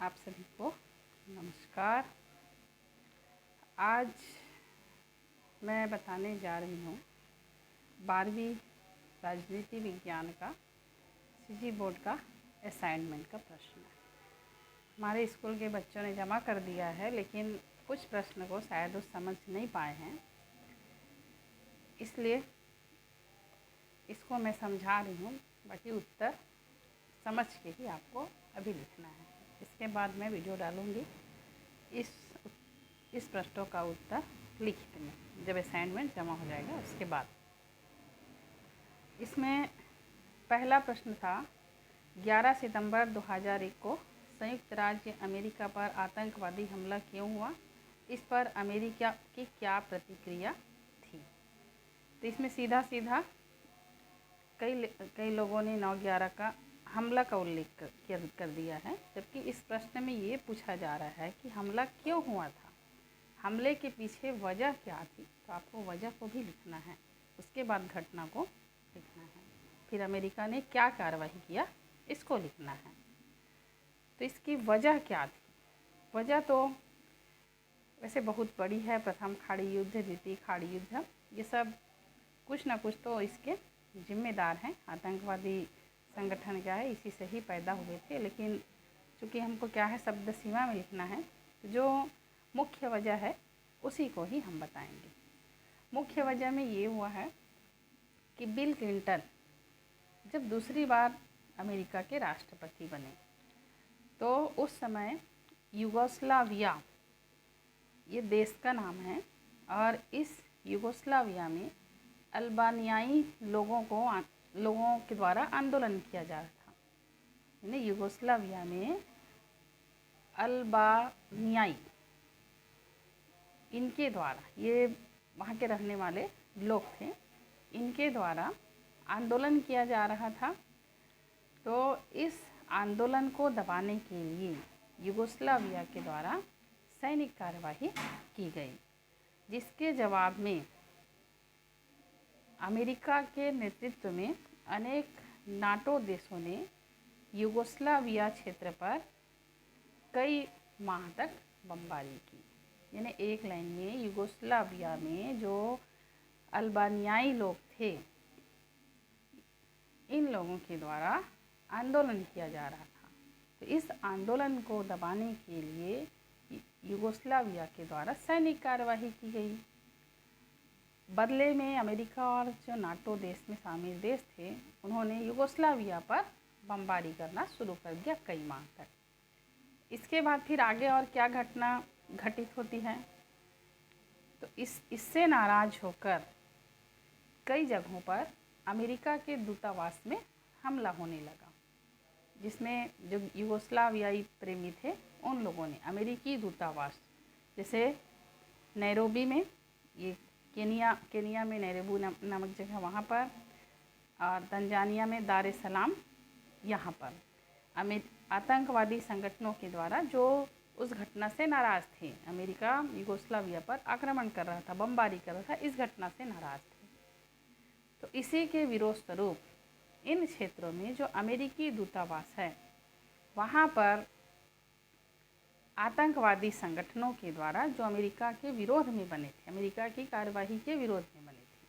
आप सभी को नमस्कार। आज मैं बताने जा रही हूँ 12वीं राजनीति विज्ञान का सीजी बोर्ड का असाइनमेंट का प्रश्न। हमारे स्कूल के बच्चों ने जमा कर दिया है, लेकिन कुछ प्रश्न को शायद वो समझ नहीं पाए हैं, इसलिए इसको मैं समझा रही हूँ। बाकी उत्तर समझ के ही आपको अभी लिखना है। इसके बाद मैं वीडियो डालूँगी इस प्रश्नों का उत्तर लिखित में, जब असाइनमेंट जमा हो जाएगा उसके बाद। इसमें पहला प्रश्न था 11 सितंबर 2001 को संयुक्त राज्य अमेरिका पर आतंकवादी हमला क्यों हुआ? इस पर अमेरिका की क्या प्रतिक्रिया थी? तो इसमें सीधा सीधा कई लोगों ने 9/11 का हमला का उल्लेख कर दिया है, जबकि इस प्रश्न में ये पूछा जा रहा है कि हमला क्यों हुआ था, हमले के पीछे वजह क्या थी। तो आपको वजह को भी लिखना है, उसके बाद घटना को लिखना है, फिर अमेरिका ने क्या कार्रवाई किया इसको लिखना है। तो इसकी वजह क्या थी? वजह तो वैसे बहुत बड़ी है। प्रथम खाड़ी युद्ध, द्वितीय खाड़ी युद्ध, ये सब कुछ ना कुछ तो इसके जिम्मेदार हैं। आतंकवादी संगठन क्या है, इसी से ही पैदा हुए थे, लेकिन चूँकि हमको क्या है शब्द सीमा में लिखना है, तो जो मुख्य वजह है उसी को ही हम बताएंगे। मुख्य वजह में ये हुआ है कि बिल क्लिंटन जब दूसरी बार अमेरिका के राष्ट्रपति बने, तो उस समय यूगोस्लाविया ये देश का नाम है, और इस यूगोस्लाविया में अल्बानियाई लोगों के द्वारा आंदोलन किया जा रहा था। यानी यूगोस्लाविया में अल्बानियाई, इनके द्वारा, ये वहाँ के रहने वाले लोग थे, इनके द्वारा आंदोलन किया जा रहा था। तो इस आंदोलन को दबाने के लिए यूगोस्लाविया के द्वारा सैनिक कार्यवाही की गई, जिसके जवाब में अमेरिका के नेतृत्व में अनेक नाटो देशों ने यूगोस्लाविया क्षेत्र पर कई माह तक बमबारी की। यानी एक लाइन में यूगोस्लाविया में जो अल्बानियाई लोग थे, इन लोगों के द्वारा आंदोलन किया जा रहा था। तो इस आंदोलन को दबाने के लिए यूगोस्लाविया के द्वारा सैनिक कार्यवाही की गई। बदले में अमेरिका और जो नाटो देश में शामिल देश थे, उन्होंने यूगोस्लाविया पर बमबारी करना शुरू कर दिया कई माह तक। इसके बाद फिर आगे और क्या घटना घटित होती है? तो इससे नाराज होकर कई जगहों पर अमेरिका के दूतावास में हमला होने लगा, जिसमें जो यूगोस्लावियाई प्रेमी थे उन लोगों ने अमेरिकी दूतावास, जैसे नैरोबी में, ये केनिया में नैरोबी नामक जगह, वहाँ पर, और तंजानिया में दार ए सलाम, यहाँ पर आतंकवादी संगठनों के द्वारा जो उस घटना से नाराज़ थे, अमेरिका यूगोस्लाविया पर आक्रमण कर रहा था, बमबारी कर रहा था, इस घटना से नाराज़ थे। तो इसी के विरोध स्वरूप इन क्षेत्रों में जो अमेरिकी दूतावास है, वहाँ पर आतंकवादी संगठनों के द्वारा, जो अमेरिका के विरोध में बने थे, अमेरिका की कार्यवाही के विरोध में बने थे,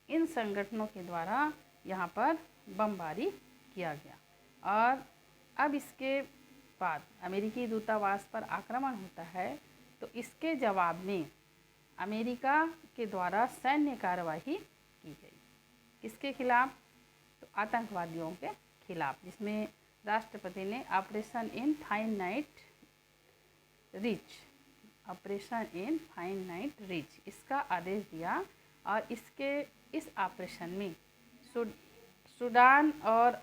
इन संगठनों के द्वारा यहाँ पर बमबारी किया गया। और अब इसके बाद अमेरिकी दूतावास पर आक्रमण होता है, तो इसके जवाब में अमेरिका के द्वारा सैन्य कार्यवाही की गई। किसके खिलाफ? तो आतंकवादियों के खिलाफ, जिसमें राष्ट्रपति ने ऑपरेशन इनफाइनाइट रीच इसका आदेश दिया। और इस ऑपरेशन में सूडान और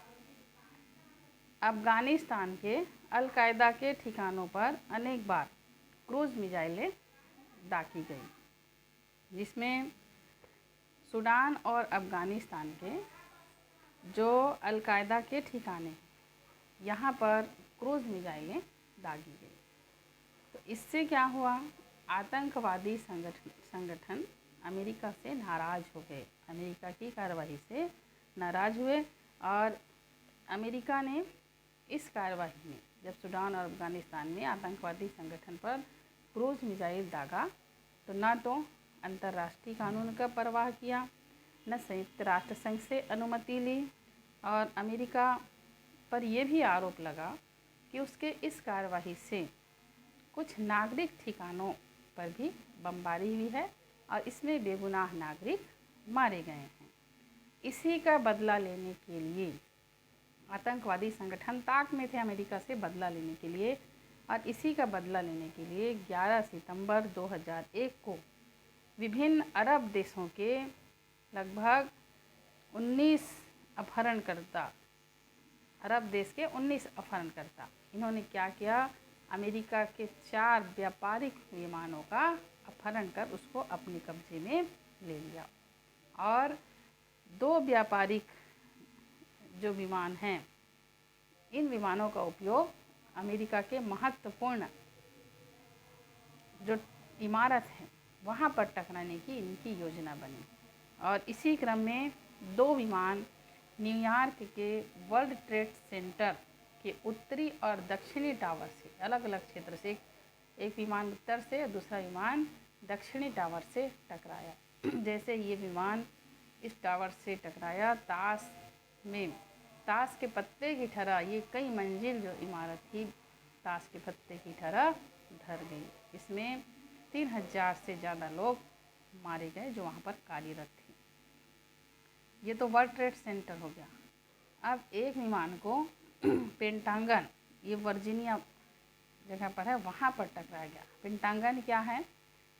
अफ़गानिस्तान के अल-कायदा के ठिकानों पर अनेक बार क्रूज़ मिसाइलें दागी गई, जिसमें सूडान और अफ़गानिस्तान के जो अल-कायदा के ठिकाने, यहाँ पर क्रूज़ मिसाइलें दागी गई। तो इससे क्या हुआ? आतंकवादी संगठन अमेरिका से नाराज़ हो गए, अमेरिका की कार्रवाई से नाराज़ हुए, और अमेरिका ने इस कार्यवाही में जब सूडान और अफगानिस्तान में आतंकवादी संगठन पर क्रूज मिसाइल दागा तो न तो अंतर्राष्ट्रीय कानून का परवाह किया, न संयुक्त राष्ट्र संघ से अनुमति ली, और अमेरिका पर यह भी आरोप लगा कि उसके इस कार्यवाही से कुछ नागरिक ठिकानों पर भी बमबारी हुई है और इसमें बेगुनाह नागरिक मारे गए हैं। इसी का बदला लेने के लिए आतंकवादी संगठन ताक में थे अमेरिका से बदला लेने के लिए, और इसी का बदला लेने के लिए 11 सितंबर 2001 को विभिन्न अरब देशों के लगभग 19 अपहरणकर्ता, अरब देश के 19 अपहरणकर्ता, इन्होंने क्या किया, अमेरिका के 4 व्यापारिक विमानों का अपहरण कर उसको अपने कब्जे में ले लिया, और 2 व्यापारिक जो विमान हैं, इन विमानों का उपयोग अमेरिका के महत्वपूर्ण जो इमारत है वहाँ पर टकराने की इनकी योजना बनी। और इसी क्रम में 2 विमान न्यूयॉर्क के वर्ल्ड ट्रेड सेंटर के उत्तरी और दक्षिणी टावर से, अलग अलग क्षेत्र से, एक विमान उत्तर से और दूसरा विमान दक्षिणी टावर से टकराया। जैसे ये विमान इस टावर से टकराया, ताश के पत्ते की तरह ये कई मंजिल जो इमारत थी ताश के पत्ते की तरह ढह गई। इसमें 3000 से ज़्यादा लोग मारे गए जो वहाँ पर कार्यरत थे। ये तो वर्ल्ड ट्रेड सेंटर हो गया। अब एक विमान को पेंटागन, ये वर्जीनिया जगह पर है, वहाँ पर टकराया गया। पेंटागन क्या है?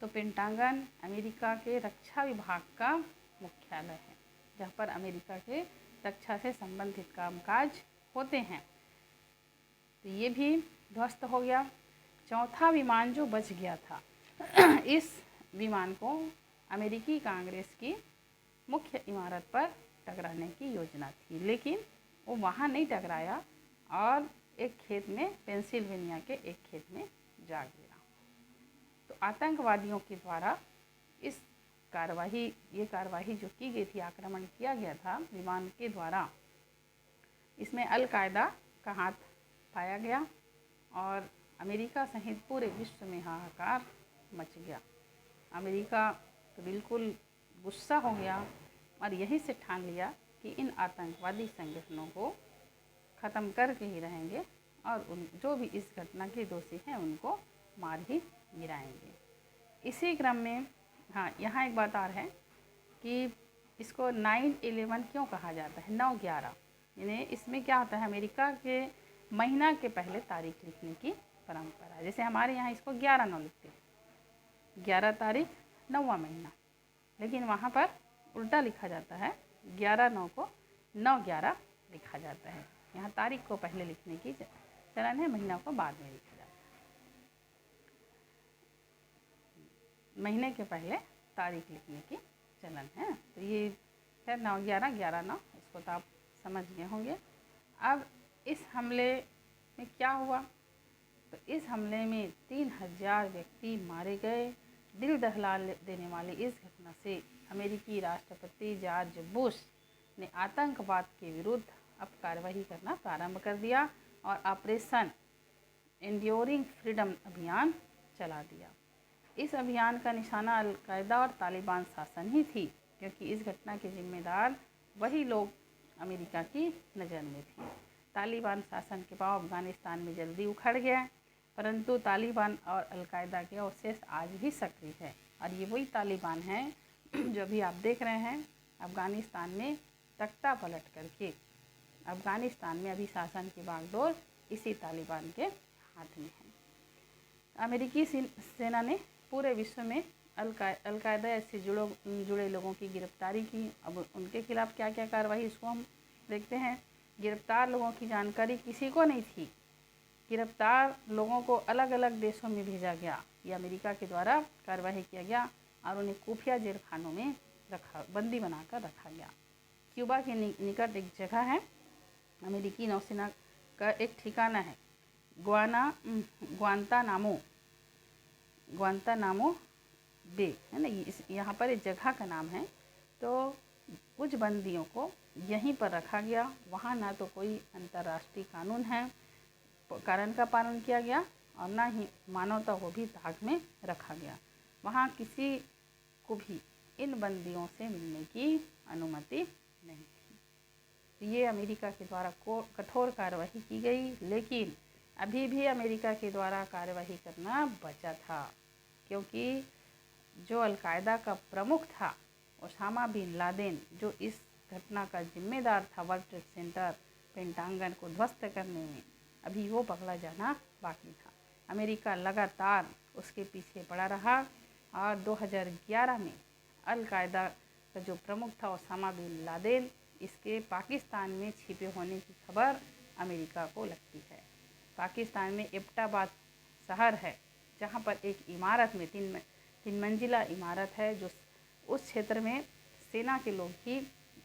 तो पेंटागन अमेरिका के रक्षा विभाग का मुख्यालय है, जहाँ पर अमेरिका के रक्षा से संबंधित कामकाज होते हैं। तो ये भी ध्वस्त हो गया। चौथा विमान जो बच गया था इस विमान को अमेरिकी कांग्रेस की मुख्य इमारत पर टकराने की योजना थी, लेकिन वो वहाँ नहीं टकराया और एक खेत में, पेंसिल्वेनिया के एक खेत में जा गिरा। तो आतंकवादियों के द्वारा ये कार्यवाही जो की गई थी, आक्रमण किया गया था विमान के द्वारा, इसमें अल-कायदा का हाथ पाया गया और अमेरिका सहित पूरे विश्व में हाहाकार मच गया। अमेरिका तो बिल्कुल गुस्सा हो गया और यही से ठान लिया कि इन आतंकवादी संगठनों को ख़त्म करके ही रहेंगे और उन जो भी इस घटना के दोषी हैं उनको मार ही गिराएंगे। इसी क्रम में यहाँ एक बात और है कि इसको 9/11 क्यों कहा जाता है, 9/11, यानी इसमें क्या होता है, अमेरिका के महीना के पहले तारीख लिखने की परंपरा है। जैसे हमारे यहाँ इसको 11/9 लिखते हैं, 11 तारीख 9वां महीना, लेकिन वहाँ पर उल्टा लिखा जाता है, 11/9 को 9/11 लिखा जाता है। यहाँ तारीख को पहले लिखने की चलन है, महीना को बाद में लिखा जाता है। महीने के पहले तारीख लिखने की चलन है। तो ये है 9/11, 11/9, इसको तो आप समझ गए होंगे। अब इस हमले में क्या हुआ, तो इस हमले में 3000 व्यक्ति मारे गए। दिल दहला देने वाली इस घटना से अमेरिकी राष्ट्रपति जॉर्ज बुश ने आतंकवाद के विरुद्ध अब कार्रवाई करना प्रारंभ कर दिया और ऑपरेशन एंड्योरिंग फ्रीडम अभियान चला दिया। इस अभियान का निशाना अल-कायदा और तालिबान शासन ही थी, क्योंकि इस घटना के जिम्मेदार वही लोग अमेरिका की नज़र में थे। तालिबान शासन के पाँव अफ़गानिस्तान में जल्दी उखड़ गया, परंतु तालिबान और अल-कायदा के अवशेष आज भी सक्रिय है और ये वही तालिबान हैं जो अभी आप देख रहे हैं अफ़गानिस्तान में तख्ता पलट करके। अफ़गानिस्तान में अभी शासन की बागडोर इसी तालिबान के हाथ में है। अमेरिकी सेना ने पूरे विश्व में अल-कायदा से जुड़े लोगों की गिरफ्तारी की। अब उनके खिलाफ क्या क्या कार्रवाई, इसको हम देखते हैं। गिरफ्तार लोगों की जानकारी किसी को नहीं थी। गिरफ्तार लोगों को अलग अलग देशों में भेजा गया, ये अमेरिका के द्वारा कार्रवाई किया गया और उन्हें खुफिया जेल खानों में बंदी बनाकर रखा गया। क्यूबा के निकट एक जगह है, अमेरिकी नौसेना का एक ठिकाना है, ग्वांतानामो बे है ना, यहाँ पर एक जगह का नाम है। तो कुछ बंदियों को यहीं पर रखा गया। वहाँ ना तो कोई अंतर्राष्ट्रीय कानून है कारण का पालन किया गया और ना ही मानवता को भी दाग में रखा गया। वहाँ किसी को भी इन बंदियों से मिलने की अनुमति नहीं थी। तो ये अमेरिका के द्वारा कठोर कार्रवाई की गई, लेकिन अभी भी अमेरिका के द्वारा कार्रवाई करना बचा था, क्योंकि जो अलकायदा का प्रमुख था ओसामा बिन लादेन, जो इस घटना का जिम्मेदार था वर्ल्ड ट्रेड सेंटर पेंटागन को ध्वस्त करने में, अभी वो पकड़ा जाना बाकी था। अमेरिका लगातार उसके पीछे पड़ा रहा और 2011 में अलकायदा का जो प्रमुख था ओसामा बिन लादेन, इसके पाकिस्तान में छिपे होने की खबर अमेरिका को लगती है। पाकिस्तान में एबटाबाद शहर है, जहाँ पर एक इमारत में तीन मंजिला इमारत है, जो उस क्षेत्र में सेना के लोग ही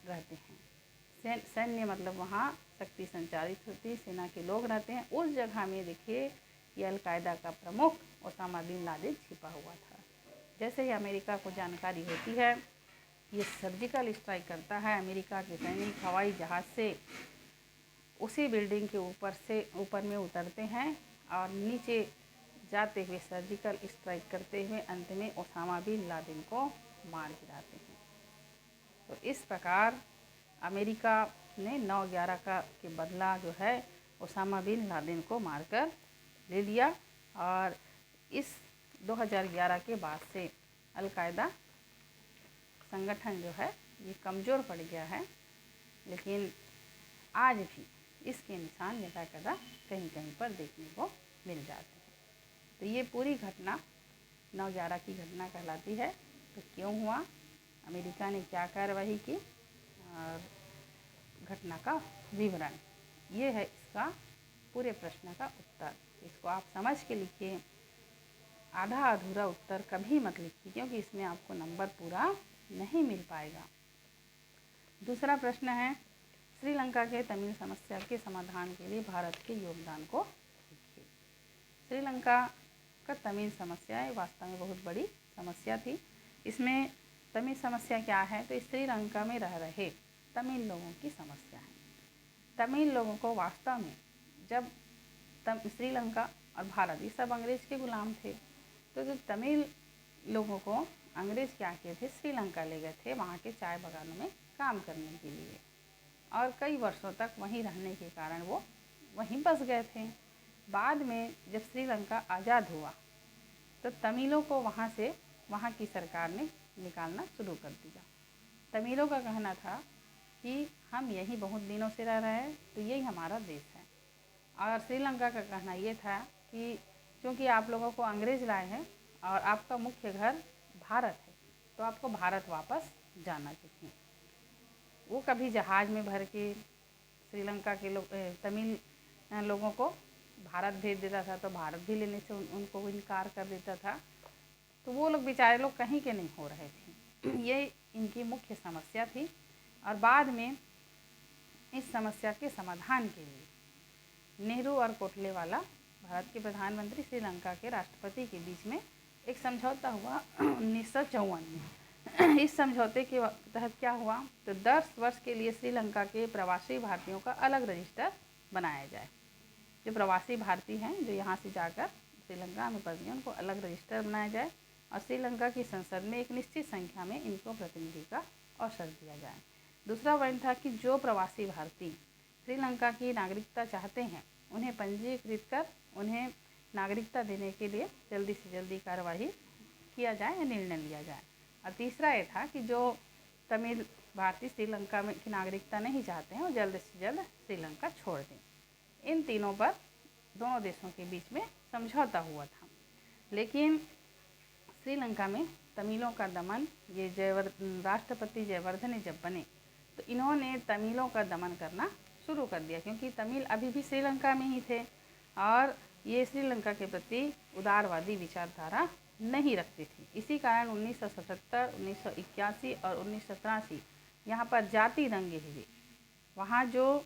रहते हैं। सैन्य मतलब वहाँ शक्ति संचारित होती, सेना के लोग रहते हैं। उस जगह में देखिए ये अलकायदा का प्रमुख ओसामा बिन लादेन छिपा हुआ था। जैसे ही अमेरिका को जानकारी होती है, ये सर्जिकल स्ट्राइक करता है। अमेरिका के सैनिक हवाई जहाज़ से उसी बिल्डिंग के ऊपर में उतरते हैं और नीचे जाते हुए सर्जिकल स्ट्राइक करते हुए अंत में ओसामा बिन लादेन को मार गिराते हैं। तो इस प्रकार अमेरिका ने 9/11 के बदला जो है ओसामा बिन लादेन को मारकर ले लिया और इस 2011 के बाद से अलकायदा संगठन जो है ये कमज़ोर पड़ गया है, लेकिन आज भी इसके निशान यदा-कदा कहीं पर देखने को मिल जाते हैं। तो ये पूरी घटना 9/11 की घटना कहलाती है। तो क्यों हुआ, अमेरिका ने क्या कार्रवाई की और घटना का विवरण, ये है इसका पूरे प्रश्न का उत्तर। इसको आप समझ के लिखिए, आधा अधूरा उत्तर कभी मत लिखिए, क्योंकि इसमें आपको नंबर पूरा नहीं मिल पाएगा। दूसरा प्रश्न है, श्रीलंका के तमिल समस्या के समाधान के लिए भारत के योगदान को लिखिए। श्रीलंका का तमिल समस्या वास्तव में बहुत बड़ी समस्या थी। इसमें तमिल समस्या क्या है, तो श्रीलंका में रह रहे तमिल लोगों की समस्या है। तमिल लोगों को वास्तव में जब श्रीलंका और भारत ये सब अंग्रेज़ के गुलाम थे, तो जो तमिल लोगों को अंग्रेज़ क्या किए थे, श्रीलंका ले गए थे वहाँ के चाय बागानों में काम करने के लिए, और कई वर्षों तक वहीं रहने के कारण वो वहीं बस गए थे। बाद में जब श्रीलंका आज़ाद हुआ तो तमिलों को वहाँ की सरकार ने निकालना शुरू कर दिया। तमिलों का कहना था कि हम यहीं बहुत दिनों से रह रहे हैं, तो यही हमारा देश है। और श्रीलंका का कहना ये था कि क्योंकि आप लोगों को अंग्रेज़ लाए हैं और आपका मुख्य घर भारत है, तो आपको भारत वापस जाना चाहिए। वो कभी जहाज़ में भर के श्रीलंका के तमिल लोगों को भारत भेज देता था, तो भारत भी लेने से उनको इनकार कर देता था। तो वो लोग बेचारे लोग कहीं के नहीं हो रहे थे। ये इनकी मुख्य समस्या थी। और बाद में इस समस्या के समाधान के लिए नेहरू और कोटलेवाला, भारत के प्रधानमंत्री, श्रीलंका के राष्ट्रपति के बीच में एक समझौता हुआ 1954 में। इस समझौते के तहत क्या हुआ, तो 10 वर्ष के लिए श्रीलंका के प्रवासी भारतीयों का अलग रजिस्टर बनाया जाए। जो प्रवासी भारतीय हैं जो यहाँ से जाकर श्रीलंका में बस गए, उनको अलग रजिस्टर बनाया जाए और श्रीलंका की संसद में एक निश्चित संख्या में इनको प्रतिनिधि का अवसर दिया जाए। दूसरा पॉइंट था कि जो प्रवासी भारतीय श्रीलंका की नागरिकता चाहते हैं, उन्हें पंजीकृत कर उन्हें नागरिकता देने के लिए जल्दी से जल्दी कार्रवाई किया जाए या निर्णय लिया जाए। और तीसरा ये था कि जो तमिल भारतीय श्रीलंका में की नागरिकता नहीं चाहते हैं, वो जल्द से जल्द श्रीलंका छोड़ दें। इन तीनों पर दोनों देशों के बीच में समझौता हुआ था। लेकिन श्रीलंका में तमिलों का दमन, ये राष्ट्रपति जयवर्धने जब बने तो इन्होंने तमिलों का दमन करना शुरू कर दिया, क्योंकि तमिल अभी भी श्रीलंका में ही थे और ये श्रीलंका के प्रति उदारवादी विचारधारा नहीं रखती थी। इसी कारण 1977, 1981 और 1983 यहाँ पर जाति दंगे हुए। वहाँ जो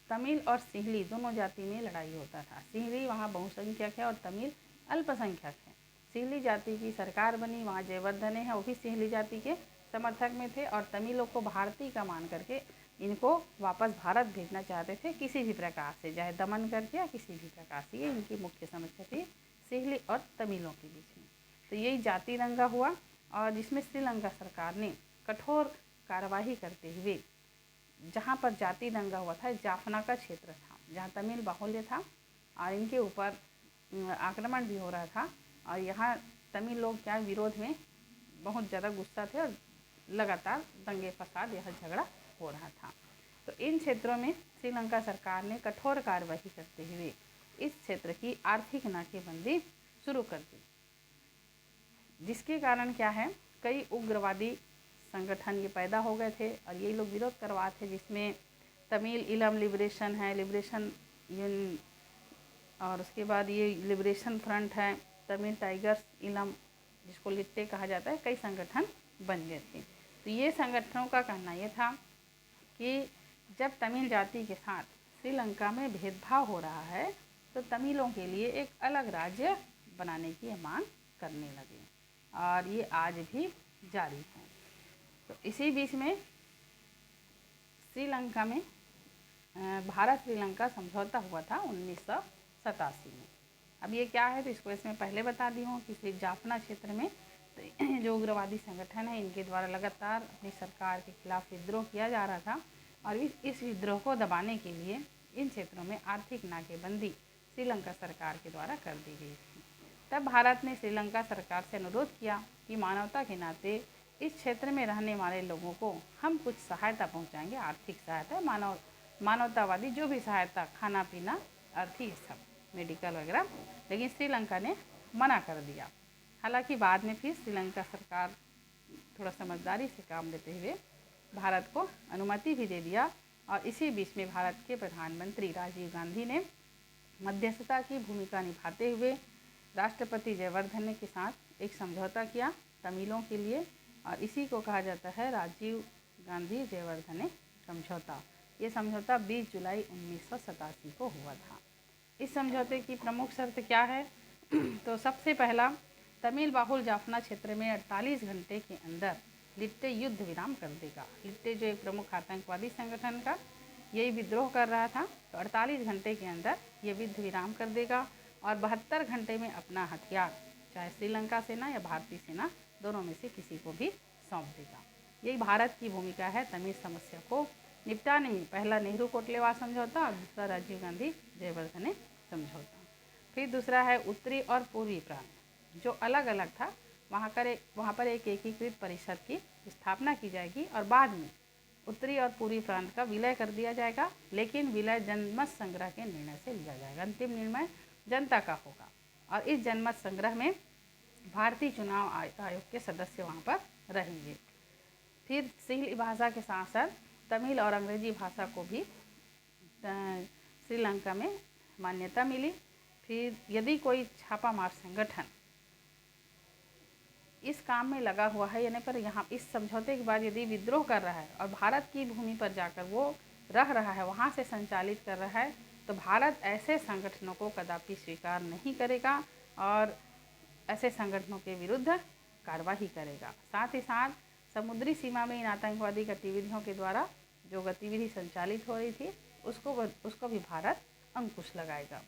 तमिल और सिंहली दोनों जाति में लड़ाई होता था। सिंहली वहाँ बहुसंख्यक है और तमिल अल्पसंख्यक है। सिंहली जाति की सरकार बनी, वहाँ जयवर्धने हैं, वो भी सिंहली जाति के समर्थक में थे और तमिलों को भारतीय का मान करके इनको वापस भारत भेजना चाहते थे किसी भी प्रकार से, चाहे दमन करके या किसी भी प्रकार से। ये इनकी मुख्य समस्या थी सिंहली और तमिलों के बीच में। तो यही जाति दंगा हुआ और जिसमें श्रीलंका सरकार ने कठोर कार्यवाही करते हुए, जहाँ पर जाति दंगा हुआ था जाफना का क्षेत्र था जहाँ तमिल बाहुल्य था और इनके ऊपर आक्रमण भी हो रहा था और यहाँ तमिल लोग क्या विरोध में बहुत ज़्यादा गुस्सा थे और लगातार दंगे फसाद यह झगड़ा हो रहा था। तो इन क्षेत्रों में श्रीलंका सरकार ने कठोर कार्यवाही करते हुए इस क्षेत्र की आर्थिक नाकेबंदी शुरू कर दी, जिसके कारण क्या है, कई उग्रवादी संगठन ये पैदा हो गए थे और ये लोग विरोध करवा थे, जिसमें तमिल इलम लिबरेशन है, लिबरेशन यून, और उसके बाद ये लिबरेशन फ्रंट है, तमिल टाइगर्स इलम जिसको लिट्टे कहा जाता है, कई संगठन बन गए थे। तो ये संगठनों का कहना ये था कि जब तमिल जाति के साथ श्रीलंका में भेदभाव हो रहा है तो तमिलों के लिए एक अलग राज्य बनाने की मांग करने लगे और ये आज भी जारी है। तो इसी बीच में श्रीलंका में भारत श्रीलंका समझौता हुआ था 1987 में। अब ये क्या है तो इसको इसमें पहले बता दी हूँ कि जाफना क्षेत्र में जो उग्रवादी संगठन है इनके द्वारा लगातार अपनी सरकार के खिलाफ विद्रोह किया जा रहा था और इस विद्रोह को दबाने के लिए इन क्षेत्रों में आर्थिक नाकेबंदी श्रीलंका सरकार के द्वारा कर दी गई थी। तब भारत ने श्रीलंका सरकार से अनुरोध किया कि मानवता के नाते इस क्षेत्र में रहने वाले लोगों को हम कुछ सहायता पहुंचाएंगे, आर्थिक सहायता, मानवतावादी जो भी सहायता, खाना पीना, अर्थी सब, मेडिकल वगैरह। लेकिन श्रीलंका ने मना कर दिया। हालांकि बाद में फिर श्रीलंका सरकार थोड़ा समझदारी से काम लेते हुए भारत को अनुमति भी दे दिया और इसी बीच में भारत के प्रधानमंत्री राजीव गांधी ने मध्यस्थता की भूमिका निभाते हुए राष्ट्रपति जयवर्धने के साथ एक समझौता किया तमिलों के लिए और इसी को कहा जाता है राजीव गांधी जयवर्धने समझौता। ये समझौता 20 जुलाई 1987 को हुआ था। इस समझौते की प्रमुख शर्त क्या है तो सबसे पहला, तमिल बाहुल जाफना क्षेत्र में 48 घंटे के अंदर लिट्टे युद्ध विराम कर देगा। लिट्टे जो एक प्रमुख आतंकवादी संगठन का यही विद्रोह कर रहा था, तो 48 घंटे के अंदर ये युद्ध विराम कर देगा और 72 घंटे में अपना हथियार चाहे श्रीलंका सेना या भारतीय सेना दोनों में से किसी को भी सौंप देगा। यही भारत की भूमिका है तमिल समस्या को निपटाने में। पहला नेहरू कोटलेवाल समझौता और दूसरा राजीव गांधी जयवर्धने समझौता। फिर दूसरा है उत्तरी और पूर्वी प्रांत जो अलग अलग था, वहाँ पर एक एकीकृत परिषद की स्थापना की जाएगी और बाद में उत्तरी और पूर्वी प्रांत का विलय कर दिया जाएगा, लेकिन विलय जनमत संग्रह के निर्णय से लिया जाएगा। अंतिम निर्णय जनता का होगा और इस जनमत संग्रह में भारतीय चुनाव आयोग के सदस्य वहाँ पर रहेंगे। फिर सिंहली भाषा के साथ साथ तमिल और अंग्रेजी भाषा को भी श्रीलंका में मान्यता मिली। फिर यदि कोई छापामार संगठन इस काम में लगा हुआ है, यानी पर यहाँ इस समझौते के बाद यदि विद्रोह कर रहा है और भारत की भूमि पर जाकर वो रह रहा है, वहाँ से संचालित कर रहा है, तो भारत ऐसे संगठनों को कदापि स्वीकार नहीं करेगा और ऐसे संगठनों के विरुद्ध कार्रवाई करेगा। साथ ही साथ समुद्री सीमा में इन आतंकवादी गतिविधियों के द्वारा जो गतिविधि संचालित हो रही थी उसको भी भारत अंकुश लगाएगा।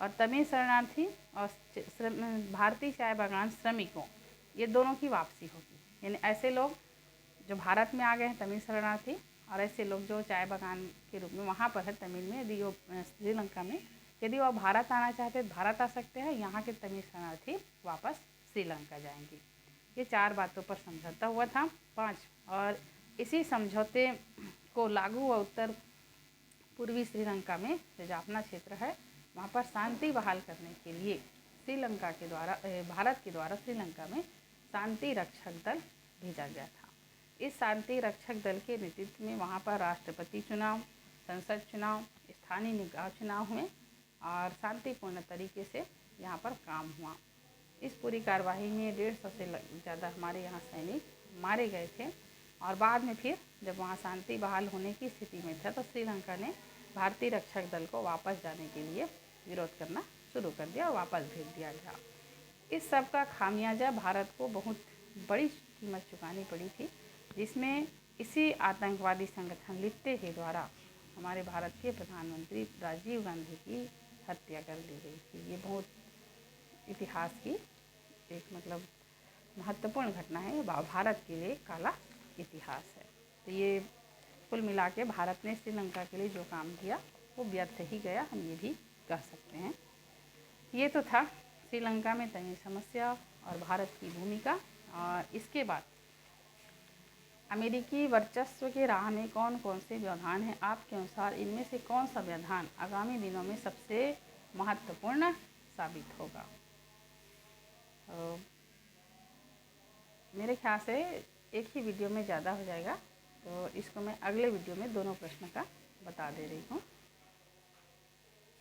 और तमिल शरणार्थी और भारतीय चाय बागान श्रमिकों, ये दोनों की वापसी होगी। यानी ऐसे लोग जो भारत में आ गए हैं तमिल शरणार्थी और ऐसे लोग जो चाय बागान के रूप में वहाँ पर है तमिल में, यदि वो श्रीलंका में यदि वो भारत आना चाहते हैं भारत आ सकते हैं। यहाँ के तमिल शरणार्थी वापस श्रीलंका जाएंगे। ये 4 बातों पर समझौता हुआ था। 5 और इसी समझौते को लागू हुआ उत्तर पूर्वी श्रीलंका में जो जाफना क्षेत्र है वहाँ पर शांति बहाल करने के लिए श्रीलंका के द्वारा भारत के द्वारा श्रीलंका में शांति रक्षक दल भेजा गया था। इस शांति रक्षक दल के नेतृत्व में वहाँ पर राष्ट्रपति चुनाव, संसद चुनाव, स्थानीय निकाय चुनाव हुए और शांतिपूर्ण तरीके से यहाँ पर काम हुआ। इस पूरी कार्यवाही में 150 से ज़्यादा हमारे यहाँ सैनिक मारे गए थे और बाद में फिर जब वहाँ शांति बहाल होने की स्थिति में था तो श्रीलंका ने भारतीय रक्षक दल को वापस जाने के लिए विरोध करना शुरू कर दिया और वापस भेज दिया गया। इस सब का खामियाजा भारत को बहुत बड़ी कीमत चुकानी पड़ी थी, जिसमें इसी आतंकवादी संगठन लिट्टे के द्वारा हमारे भारत के प्रधानमंत्री राजीव गांधी की हत्या कर दी गई थी। ये बहुत इतिहास की एक मतलब महत्वपूर्ण घटना है। भारत के लिए काला इतिहास है। तो ये कुल मिला के भारत ने श्रीलंका के लिए जो काम किया वो व्यर्थ ही गया, हम ये भी कह सकते हैं। ये तो था श्रीलंका में तमीज़ समस्या और भारत की भूमिका। और इसके बाद अमेरिकी वर्चस्व के राह में कौन कौन से व्यवधान हैं, आपके अनुसार इनमें से कौन सा व्यवधान आगामी दिनों में सबसे महत्वपूर्ण साबित होगा? तो मेरे ख्याल से एक ही वीडियो में ज़्यादा हो जाएगा, तो इसको मैं अगले वीडियो में दोनों प्रश्न का बता दे रही हूँ।